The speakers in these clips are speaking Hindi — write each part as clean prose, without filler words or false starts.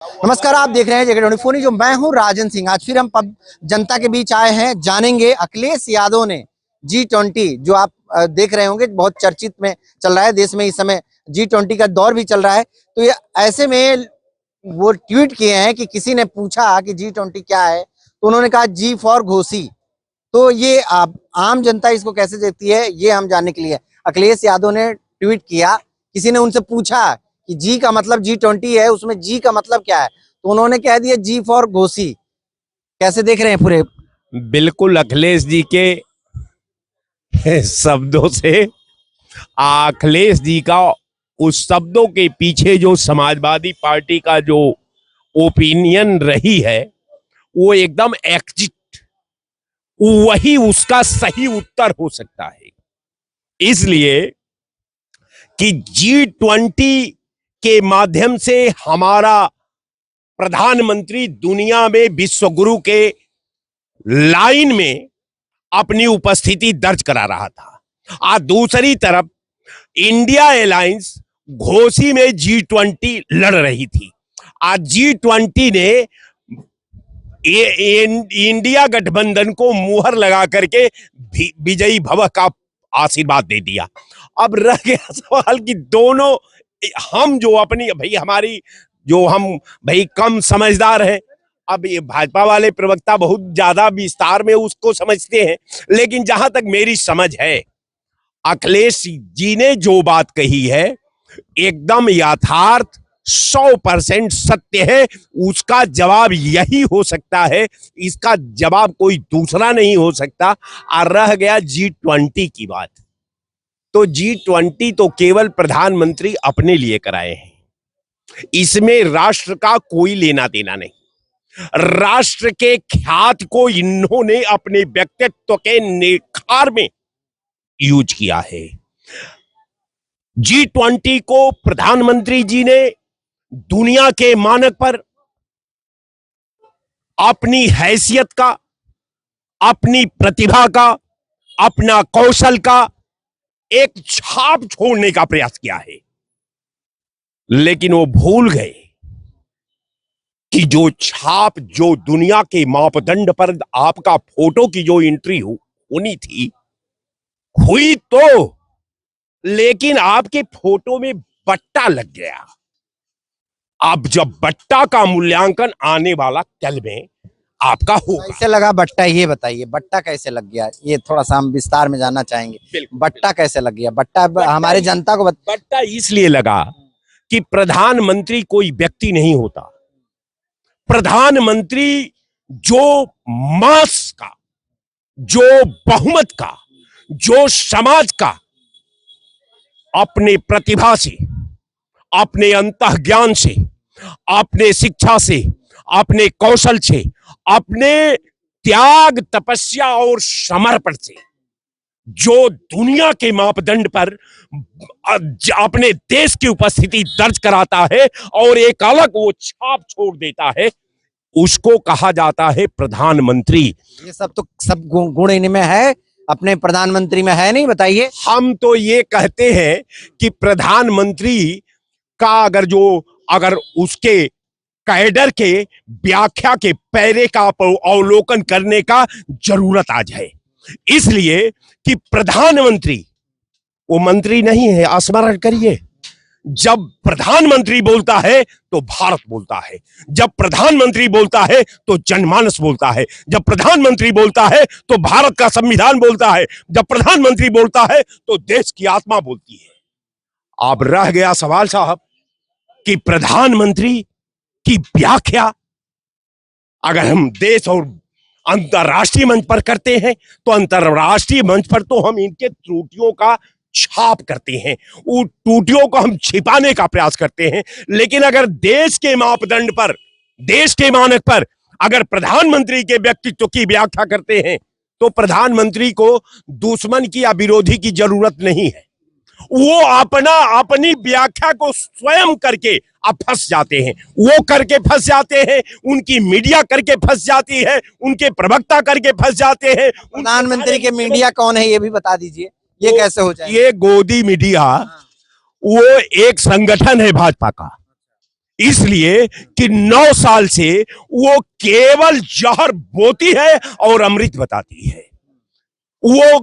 नमस्कार, आप देख रहे हैं JK24 जो मैं हूं राजन सिंह। आज फिर हम जनता के बीच आए हैं। जानेंगे अखिलेश यादव ने G20 जो आप देख रहे होंगे बहुत चर्चित में चल रहा है देश में इस समय। G20 का दौर भी चल रहा है, तो ये ऐसे में वो ट्वीट किए हैं कि किसी ने पूछा कि G20 क्या है, तो उन्होंने कहा G फॉर घोसी। तो ये आम जनता इसको कैसे देखती है, ये हम जानने के लिए अखिलेश यादव ने ट्वीट किया। किसी ने उनसे पूछा कि जी का मतलब G20 है, उसमें जी का मतलब क्या है, तो उन्होंने कह दिया जी फॉर घोसी। कैसे देख रहे हैं पूरे? बिल्कुल अखिलेश जी के शब्दों से अखिलेश जी का उस शब्दों के पीछे जो समाजवादी पार्टी का जो ओपिनियन रही है वो एकदम एग्जिट, वही उसका सही उत्तर हो सकता है। इसलिए कि G20 के माध्यम से हमारा प्रधानमंत्री दुनिया में विश्व गुरु के लाइन में अपनी उपस्थिति दर्ज करा रहा था। आज दूसरी तरफ इंडिया एलायंस घोसी में G20 लड़ रही थी। आज G20 ने इंडिया गठबंधन को मुहर लगा करके विजयी भव का आशीर्वाद दे दिया। अब रह गया सवाल कि दोनों हम जो अपनी भाई हमारी जो हम भाई कम समझदार हैं, अब ये भाजपा वाले प्रवक्ता बहुत ज्यादा विस्तार में उसको समझते हैं, लेकिन जहां तक मेरी समझ है अखिलेश जी ने जो बात कही है एकदम यथार्थ 100% सत्य है। उसका जवाब यही हो सकता है, इसका जवाब कोई दूसरा नहीं हो सकता। और रह गया G20 की बात, तो G20 तो केवल प्रधानमंत्री अपने लिए कराए हैं, इसमें राष्ट्र का कोई लेना देना नहीं। राष्ट्र के ख्यात को इन्होंने अपने व्यक्तित्व के निखार में यूज किया है। G20 को प्रधानमंत्री जी ने दुनिया के मानक पर अपनी हैसियत का, अपनी प्रतिभा का, अपना कौशल का एक छाप छोड़ने का प्रयास किया है, लेकिन वो भूल गए कि जो छाप, जो दुनिया के मापदंड पर आपका फोटो की जो एंट्री होनी थी हुई तो, लेकिन आपके फोटो में बट्टा लग गया। अब जब बट्टा का मूल्यांकन आने वाला कल में आपका होगा। कैसे लगा बट्टा, ये बताइए। बट्टा कैसे लग गया, ये थोड़ा सा हम विस्तार में जानना चाहेंगे। बट्टा कैसे लग गया? बट्टा हमारे जनता को बट्टा इसलिए लगा कि प्रधानमंत्री कोई व्यक्ति नहीं होता। प्रधानमंत्री जो मास का, जो बहुमत का, जो समाज का अपने प्रतिभा से, अपने अंतःज्ञान से, अपने शिक्षा से, अपने कौशल से, अपने त्याग, तपस्या और समर्पण से जो दुनिया के मापदंड पर अपने देश की उपस्थिति दर्ज कराता है और एक अलग वो छाप छोड़ देता है, उसको कहा जाता है प्रधानमंत्री। ये सब तो सब गुण इनमें है, अपने प्रधानमंत्री में है नहीं? बताइए। हम तो ये कहते हैं कि प्रधानमंत्री का अगर उसके कैडर के व्याख्या के पैरे का अवलोकन करने का जरूरत आ जाए, इसलिए कि प्रधानमंत्री वो मंत्री नहीं है। स्मरण करिए, जब प्रधानमंत्री बोलता है तो भारत बोलता है, जब प्रधानमंत्री बोलता है तो जनमानस बोलता है, जब प्रधानमंत्री बोलता है तो भारत का संविधान बोलता है, जब प्रधानमंत्री बोलता है तो देश की आत्मा बोलती है। अब रह गया सवाल साहब कि प्रधानमंत्री की व्याख्या अगर हम देश और अंतरराष्ट्रीय मंच पर करते हैं तो अंतरराष्ट्रीय मंच पर तो हम इनके त्रुटियों का छाप करते हैं, उन त्रुटियों को हम छिपाने का प्रयास करते हैं। लेकिन अगर देश के मापदंड पर, देश के मानक पर अगर प्रधानमंत्री के व्यक्तित्व की व्याख्या करते हैं तो प्रधानमंत्री को दुश्मन की या विरोधी की जरूरत नहीं है। वो अपनी व्याख्या को स्वयं करके अब फंस जाते हैं, वो करके फंस जाते हैं, उनकी मीडिया करके फंस जाती है, उनके प्रवक्ता करके फंस जाते हैं। प्रधानमंत्री के मीडिया कौन है ये भी बता दीजिए, ये कैसे हो जाए? ये गोदी मीडिया वो एक संगठन है भाजपा का, इसलिए कि 9 साल से वो केवल जहर बोती है और अमृत बताती है। वो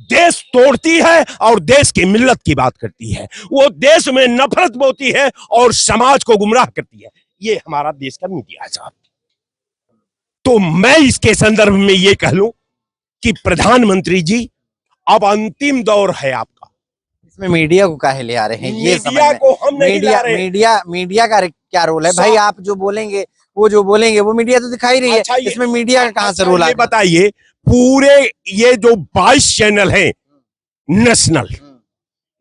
देश तोड़ती है और देश की मिल्लत की बात करती है। वो देश में नफरत बोती है और समाज को गुमराह करती है। ये हमारा देश का मीडिया है साहब। तो मैं इसके संदर्भ में ये कह लूं कि प्रधानमंत्री जी अब अंतिम दौर है आपका। इसमें मीडिया को काहे ले आ रहे हैं, ये समझ मीडिया में को हम नहीं ला रहे। मीडिया का क्या रोल है भाई? आप जो बोलेंगे वो मीडिया तो दिखाई रही है। अच्छा, इसमें मीडिया का कहां से रोल आ ये गया? बताइए, पूरे ये जो 22 चैनल हैं नेशनल,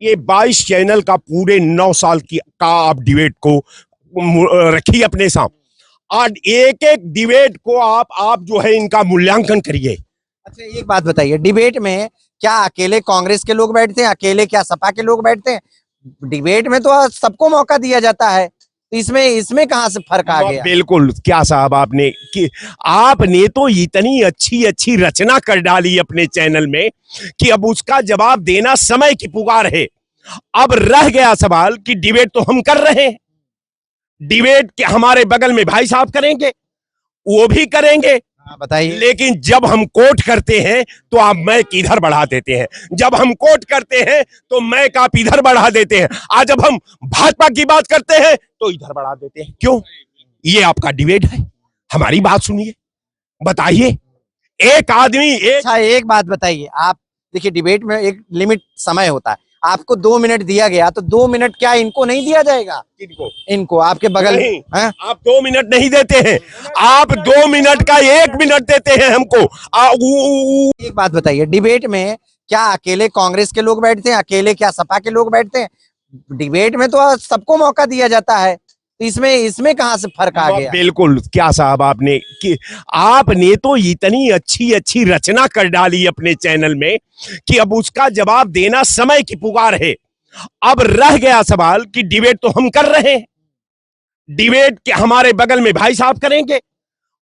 ये 22 चैनल का पूरे 9 साल का आप डिबेट को रखिए अपने सामने और एक एक डिबेट को आप जो है इनका मूल्यांकन करिए। अच्छा, एक बात बताइए, डिबेट में क्या अकेले कांग्रेस के लोग बैठते हैं, अकेले क्या सपा के लोग बैठते हैं? डिबेट में तो सबको मौका दिया जाता है, तो इसमें कहां से फर्क आ गया? बिल्कुल, क्या साहब आपने तो इतनी अच्छी अच्छी रचना कर डाली अपने चैनल में कि अब उसका जवाब देना समय की पुकार है। अब रह गया सवाल कि डिबेट तो हम कर रहे हैं, डिबेट के हमारे बगल में भाई साहब करेंगे, वो भी करेंगे। हाँ, बताइए। लेकिन जब हम कोट करते हैं तो आप मैक इधर बढ़ा देते हैं, जब हम कोट करते हैं तो मैक आप इधर बढ़ा देते हैं। आज जब हम भाजपा की बात करते हैं तो इधर बढ़ा देते हैं। क्यों? ये आपका डिबेट है? हमारी बात सुनिए, बताइए। एक आदमी अच्छा, एक बात बताइए, आप देखिए डिबेट में एक लिमिट समय होता है, आपको 2 मिनट दिया गया तो 2 मिनट क्या इनको नहीं दिया जाएगा? इनको आपके बगल नहीं, है? आप 2 मिनट नहीं देते हैं, आप 2 मिनट का 1 मिनट देते हैं हमको। एक बात बताइए, डिबेट में क्या अकेले कांग्रेस के लोग बैठते हैं, अकेले क्या सपा के लोग बैठते हैं? डिबेट में तो सबको मौका दिया जाता है, तो इसमें कहां से फर्क आ गया? बिल्कुल, क्या साहब आपने तो इतनी अच्छी अच्छी रचना कर डाली अपने चैनल में कि अब उसका जवाब देना समय की पुकार है। अब रह गया सवाल कि डिबेट तो हम कर रहे हैं, डिबेट के हमारे बगल में भाई साहब करेंगे,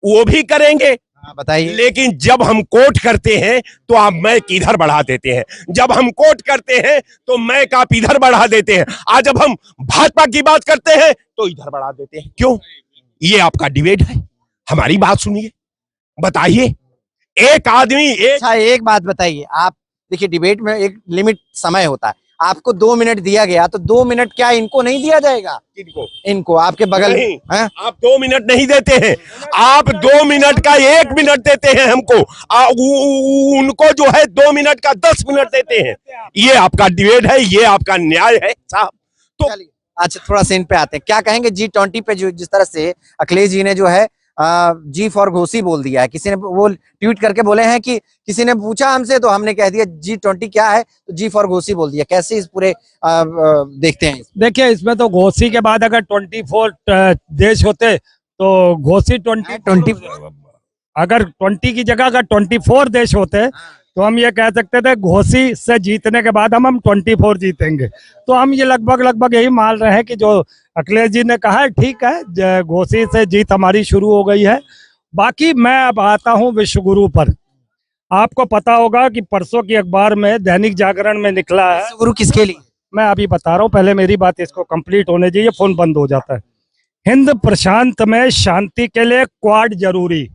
वो भी करेंगे। हाँ, बताइए। लेकिन जब हम कोट करते हैं तो आप मैक इधर बढ़ा देते हैं, जब हम कोट करते हैं तो मैक आप इधर बढ़ा देते हैं। आज जब हम भाजपा की बात करते हैं तो इधर बढ़ा देते हैं। क्यों? ये आपका डिबेट है? हमारी बात सुनिए, बताइए। एक आदमी अच्छा, एक बात बताइए, आप देखिए डिबेट में एक लिमिट समय होता है, आपको 2 मिनट दिया गया तो 2 मिनट क्या इनको नहीं दिया जाएगा? इनको आपके बगल नहीं, है? आप 2 मिनट नहीं देते हैं, आप 2 मिनट का 1 मिनट देते हैं हमको। उनको जो है 2 मिनट का 10 मिनट देते हैं। ये आपका डिबेट है, ये आपका न्याय है साहब। तो अच्छा, थोड़ा सा इन पे आते हैं, क्या कहेंगे G20 पे जो जिस तरह से अखिलेश जी ने जो है जी फॉर घोसी बोल दिया है, किसी ने वो ट्वीट करके बोले हैं कि किसी ने पूछा हमसे तो हमने कह दिया G20 क्या है, तो जी फॉर घोसी बोल दिया। कैसे इस पूरे देखते हैं? देखिए, इसमें तो घोसी के बाद अगर 24 देश होते तो घोसी 20 अगर 20 की जगह अगर 24 देश होते तो हम ये कह सकते थे घोसी से जीतने के बाद हम 24 जीतेंगे। तो हम ये लगभग यही मान रहे हैं कि जो अखिलेश जी ने कहा है ठीक है, घोसी से जीत हमारी शुरू हो गई है। बाकी मैं अब आता हूँ विश्वगुरु पर। आपको पता होगा कि परसों की अखबार में दैनिक जागरण में निकला है। गुरु किसके लिए? मैं अभी बता रहा हूँ, पहले मेरी बात इसको कंप्लीट होने दीजिए, फोन बंद हो जाता है। हिंद प्रशांत में शांति के लिए क्वाड जरूरी,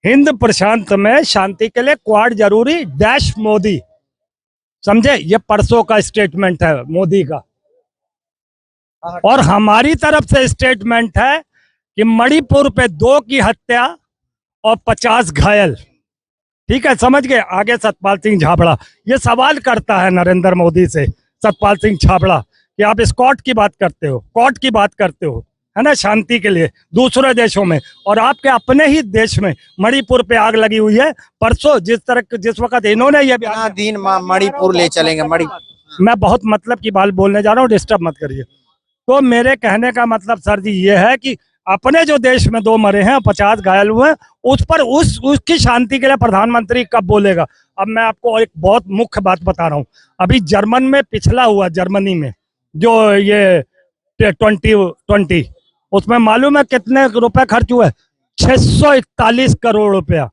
हिंद प्रशांत में शांति के लिए क्वाड जरूरी डैश मोदी। समझे? ये परसों का स्टेटमेंट है मोदी का। और हमारी तरफ से स्टेटमेंट है कि मणिपुर पे 2 की हत्या और 50 घायल। ठीक है, समझ गए? आगे सतपाल सिंह छाबड़ा ये सवाल करता है नरेंद्र मोदी से, सतपाल सिंह छाबड़ा, कि आप स्कॉट की बात करते हो, कॉट की बात करते हो, है ना, शांति के लिए दूसरे देशों में, और आपके अपने ही देश में मणिपुर पे आग लगी हुई है। परसों जिस वक्त इन्होंने ये दिन मणिपुर ले चलेंगे, मैं बहुत मतलब की बात बोलने जा रहा हूँ, डिस्टर्ब मत करिए। तो मेरे कहने का मतलब सर जी ये है कि अपने जो देश में 2 मरे हैं, 50 घायल हुए हैं, उस पर उसकी शांति के लिए प्रधानमंत्री कब बोलेगा? अब मैं आपको एक बहुत मुख्य बात बता रहा हूँ। अभी जर्मन में पिछला हुआ, जर्मनी में जो ये 2020 उसमें मालूम है कितने रुपए खर्च हुए? 641 करोड़ रुपया।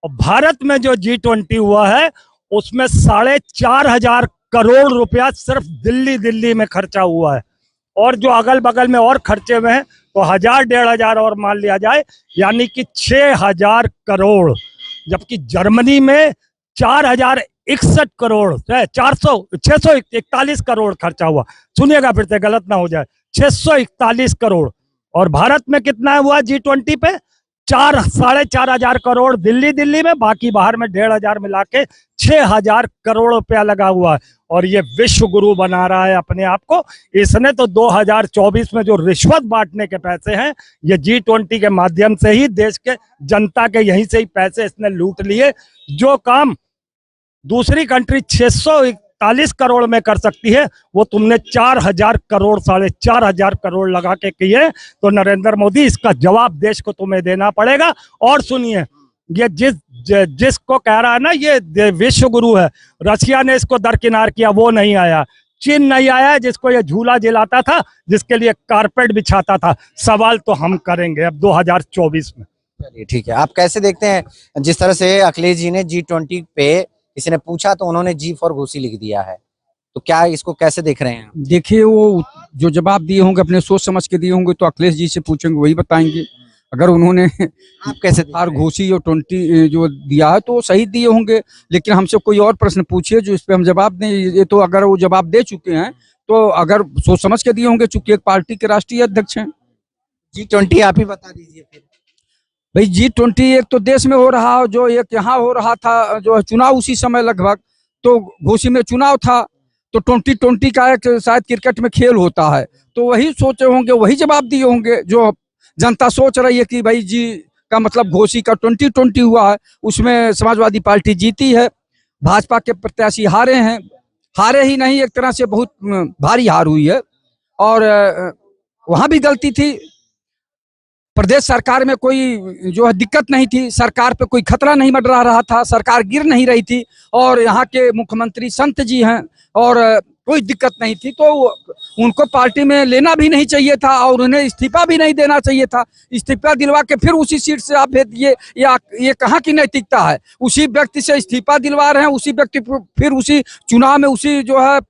और भारत में जो G20 हुआ है उसमें 4,500 करोड़ रुपया सिर्फ दिल्ली में खर्चा हुआ है। और जो अगल बगल में और खर्चे हुए हैं तो 1000-1500 और मान लिया जाए, यानी कि 6000 करोड़। जबकि जर्मनी में 4061 करोड़, 641 करोड़ खर्चा हुआ। सुनिएगा फिर से गलत ना हो जाए, 641 करोड़। और भारत में कितना हुआ G20 पे? 4-4.5 करोड़ दिल्ली में, बाकी बाहर में 1500 मिला के 6000 करोड़ रुपया लगा हुआ है। और ये विश्व गुरु बना रहा है अपने आप को। इसने तो 2024 में जो रिश्वत बांटने के पैसे हैं, ये G20 के माध्यम से ही देश के जनता के यहीं से ही पैसे इसने लूट लिए। जो काम दूसरी कंट्री 641 करोड़ में कर सकती है, वो तुमने 4000 करोड़, 4500 करोड़ लगा के किए। तो नरेंद्र मोदी, इसका जवाब देश को तुम्हें देना पड़ेगा। और सुनिए, ये जिसको कह रहा है ना ये विश्व गुरु है, रशिया ने इसको दरकिनार किया, वो नहीं आया। चीन नहीं आया जिसको ये झूला जिलाता था, जिसके लिए कारपेट बिछाता था। सवाल तो हम करेंगे अब 2024 में। चलिए ठीक है, आप कैसे देखते हैं जिस तरह से अखिलेश जी ने G20 पे किसी ने पूछा तो उन्होंने G फॉर घोसी लिख दिया है, तो क्या इसको कैसे देख रहे हैं? देखिए, वो जो जवाब दिए होंगे अपने सोच समझ के दिए होंगे, तो अखिलेश जी से पूछेंगे, वही बताएंगे। अगर उन्होंने आप कैसे देख हार रहे हैं? घोषी और 20 जो दिया है तो सही दिए होंगे। लेकिन हमसे कोई और प्रश्न पूछिए जो इस पे हम जवाब दें। ये तो अगर वो जवाब दे चुके हैं तो अगर सोच समझ के दिए होंगे, चूंकि एक पार्टी के राष्ट्रीय अध्यक्ष हैं। G20 आप ही बता दीजिए फिर। भाई G20 एक तो देश में हो रहा, जो एक यहाँ हो रहा था, जो चुनाव उसी समय लगभग, तो घोषी में चुनाव था, तो 2020 का एक शायद क्रिकेट में खेल होता है, तो वही सोचे होंगे, वही जवाब दिए होंगे। जो जनता सोच रही है कि भाई जी का मतलब घोषी का 2020 हुआ है, उसमें समाजवादी पार्टी जीती है, भाजपा के प्रत्याशी हारे हैं। हारे ही नहीं, एक तरह से बहुत भारी हार हुई है। और वहां भी गलती थी। प्रदेश सरकार में कोई जो है दिक्कत नहीं थी, सरकार पे कोई खतरा नहीं मंडरा रहा था, सरकार गिर नहीं रही थी, और यहाँ के मुख्यमंत्री संत जी हैं और कोई दिक्कत नहीं थी, तो उनको पार्टी में लेना भी नहीं चाहिए था और उन्हें इस्तीफा भी नहीं देना चाहिए था। इस्तीफा दिलवा के फिर उसी सीट से आप भेज दिए, ये कहाँ की नैतिकता है? उसी व्यक्ति से इस्तीफा दिलवा रहे हैं, उसी व्यक्ति फिर उसी चुनाव में उसी जो है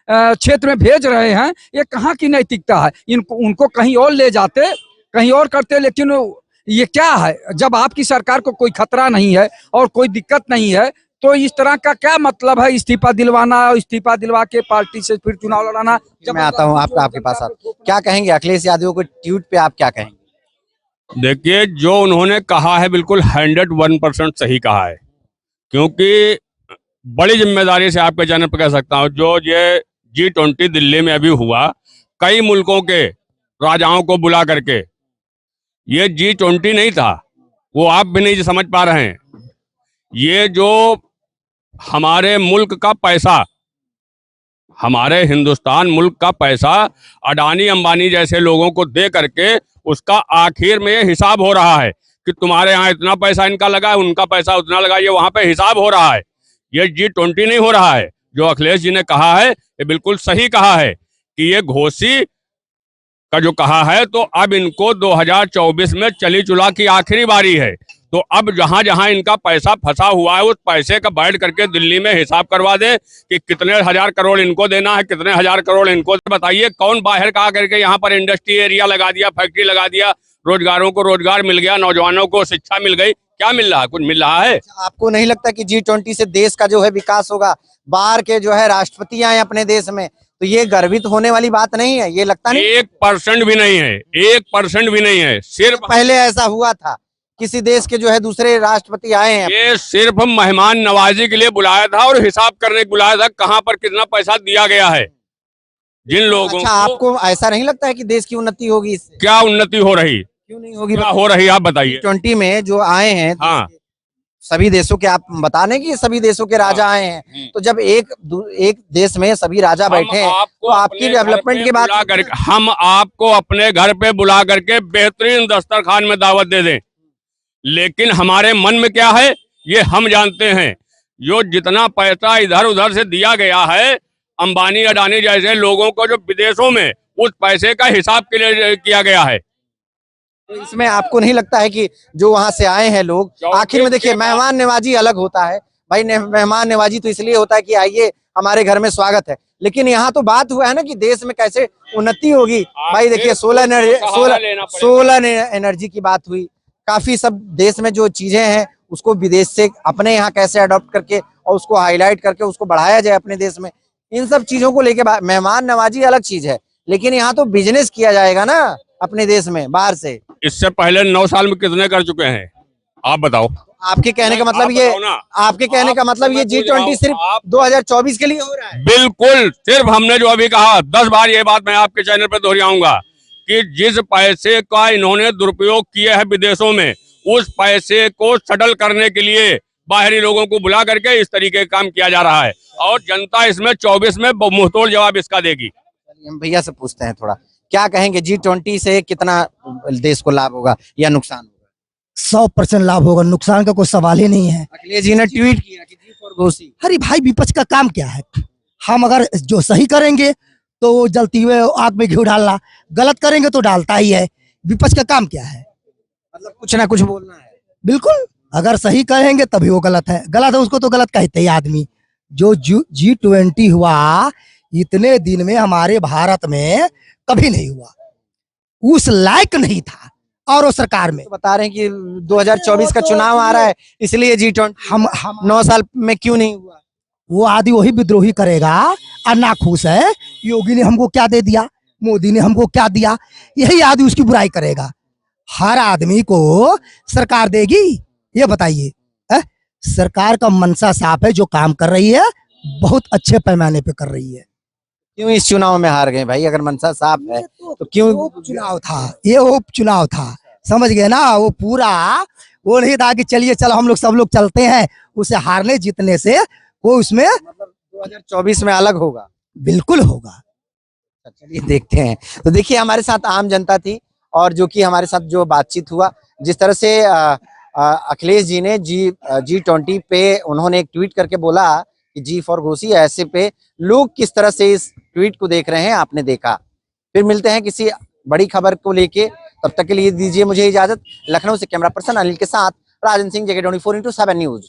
क्षेत्र में भेज रहे हैं, ये कहाँ की नैतिकता है? उनको कहीं और ले जाते, कहीं और करते। लेकिन ये क्या है, जब आपकी सरकार को कोई खतरा नहीं है और कोई दिक्कत नहीं है, तो इस तरह का क्या मतलब है इस्तीफा दिलवाना, इस्तीफा दिलवा के पार्टी से फिर चुनाव लड़ाना? मैं आता हूँ आपके पास। आप क्या कहेंगे अखिलेश यादव के ट्वीट पे, आप क्या कहेंगे? देखिए, जो उन्होंने कहा है बिल्कुल 101% सही कहा है, क्योंकि बड़ी जिम्मेदारी से आपके चैनल पर कह सकता हूँ, जो ये G20 दिल्ली में अभी हुआ, कई मुल्कों के राजाओं को बुला करके, ये G20 नहीं था, वो आप भी नहीं समझ पा रहे हैं। ये जो हमारे मुल्क का पैसा, हमारे हिंदुस्तान मुल्क का पैसा अडानी अंबानी जैसे लोगों को दे करके उसका आखिर में ये हिसाब हो रहा है कि तुम्हारे यहाँ इतना पैसा इनका लगा है, उनका पैसा उतना लगा, ये वहां पे हिसाब हो रहा है। ये G20 नहीं हो रहा है। जो अखिलेश जी ने कहा है ये बिल्कुल सही कहा है कि ये घोषी का जो कहा है, तो अब इनको 2024 में चली चुला की आखिरी बारी है। तो अब जहां जहां इनका पैसा फंसा हुआ है, उस पैसे का बैठ करके दिल्ली में हिसाब करवा दे कि कितने हजार करोड़ इनको देना है, कितने हजार करोड़ इनको। बताइए, कौन बाहर का करके यहाँ पर इंडस्ट्री एरिया लगा दिया, फैक्ट्री लगा दिया, रोजगारों को रोजगार मिल गया, नौजवानों को शिक्षा मिल गई, क्या मिल रहा है? कुछ मिल रहा है? आपको नहीं लगता कि G20 से देश का जो है विकास होगा? बाहर के जो है राष्ट्रपति आए अपने देश में, तो ये गर्वित होने वाली बात नहीं है? ये लगता नहीं? 1% भी नहीं है, 1% भी नहीं है। सिर्फ पहले ऐसा हुआ था, किसी देश के जो है दूसरे राष्ट्रपति आए हैं, ये सिर्फ मेहमान नवाजी के लिए बुलाया था और हिसाब करने के बुलाया था, कहां पर कितना पैसा दिया गया है जिन लोगों अच्छा, को। आपको ऐसा नहीं लगता है कि देश की उन्नति होगी इससे? क्या उन्नति हो रही? क्यों नहीं होगी? क्या हो रही, आप बताइए। G20 में जो आए हैं, हाँ, सभी देशों के, आप बता दें कि सभी देशों के राजा आए हैं, तो जब एक देश में सभी राजा बैठे हैं, तो आपकी डेवलपमेंट की बात, हम आपको अपने घर पे बुला करके बेहतरीन दस्तरखान में दावत दे दें, लेकिन हमारे मन में क्या है ये हम जानते हैं। जो जितना पैसा इधर उधर से दिया गया है अंबानी अडानी जैसे लोगों को, जो विदेशों में उस पैसे का हिसाब के लिए किया गया है। तो इसमें आपको नहीं लगता है कि जो वहां से आए हैं लोग, आखिर में देखिए मेहमान नवाजी अलग होता है भाई, मेहमान नवाजी तो इसलिए होता है कि आइए हमारे घर में स्वागत है। लेकिन यहाँ तो बात हुआ है ना कि देश में कैसे उन्नति होगी। भाई देखिए सोलर एनर्जी की बात हुई, काफी सब देश में जो चीजें हैं उसको विदेश से अपने यहाँ कैसे अडॉप्ट करके और उसको हाईलाइट करके उसको बढ़ाया जाए अपने देश में, इन सब चीजों को लेके मेहमान नवाजी अलग चीज है, लेकिन यहाँ तो बिजनेस किया जाएगा ना अपने देश में बाहर से। इससे पहले 9 साल में कितने कर चुके हैं आप बताओ। आपके कहने का मतलब ये, आपके कहने का मतलब ये G20 सिर्फ 2024 के लिए हो रहा है? बिल्कुल, सिर्फ हमने जो अभी कहा 10 बार ये बात मैं आपके चैनल पर दोहराऊंगा कि जिस पैसे का इन्होंने दुरुपयोग किया है विदेशों में, उस पैसे को सेटल करने के लिए बाहरी लोगों को बुला करके इस तरीके का काम किया जा रहा है और जनता इसमें 24 में मुंहतोड़ जवाब इसका देगी। हम भैया से पूछते हैं थोड़ा, क्या कहेंगे G20 से कितना देश को लाभ होगा या नुकसान होगा? 100% लाभ होगा, नुकसान का कोई सवाल ही नहीं है। अखिलेश जी ने ट्वीट किया कि जी फॉर घोसी। अरे भाई विपक्ष का काम क्या है? हम अगर जो सही करेंगे तो जलती हुए आग में घी डालना, गलत करेंगे तो डालता ही है। विपक्ष का काम क्या है? मतलब कुछ ना कुछ बोलना है। बिल्कुल, अगर सही करेंगे तभी वो गलत है, गलत है उसको तो गलत कहते ही आदमी। जो G20 हुआ इतने दिन में हमारे भारत में कभी नहीं हुआ, उस लायक नहीं था। और वो सरकार में तो बता रहे हैं कि 2024 का चुनाव आ रहा है इसलिए G20 हम 9 साल में क्यों नहीं हुआ? वो आदि वही विद्रोही करेगा और ना खुश है। योगी ने हमको क्या दे दिया, मोदी ने हमको क्या दिया, यही आदमी उसकी बुराई करेगा। हर आदमी को सरकार देगी, ये बताइए? सरकार का मनसा साफ है, जो काम कर रही है बहुत अच्छे पैमाने पे कर रही है। क्यों इस चुनाव में हार गए भाई? अगर मनसा साफ है तो क्यों? चुनाव था ये, उप चुनाव था, समझ गए ना? वो पूरा वो नहीं था कि चलिए चलो हम लोग सब लोग चलते हैं, उसे हारने जीतने से वो उसमें 2024 में अलग होगा। बिल्कुल होगा। चलिए देखते हैं। तो देखिए हमारे साथ आम जनता थी और जो कि हमारे साथ जो बातचीत हुआ, जिस तरह से अखिलेश जी ने G20 पे उन्होंने एक ट्वीट करके बोला कि जी फॉर घोसी, ऐसे पे लोग किस तरह से इस ट्वीट को देख रहे हैं आपने देखा। फिर मिलते हैं किसी बड़ी खबर को लेके, तब तक के लिए दीजिए मुझे इजाजत। लखनऊ से कैमरा पर्सन अनिल के साथ Rajan Singh, JK 24x7 news.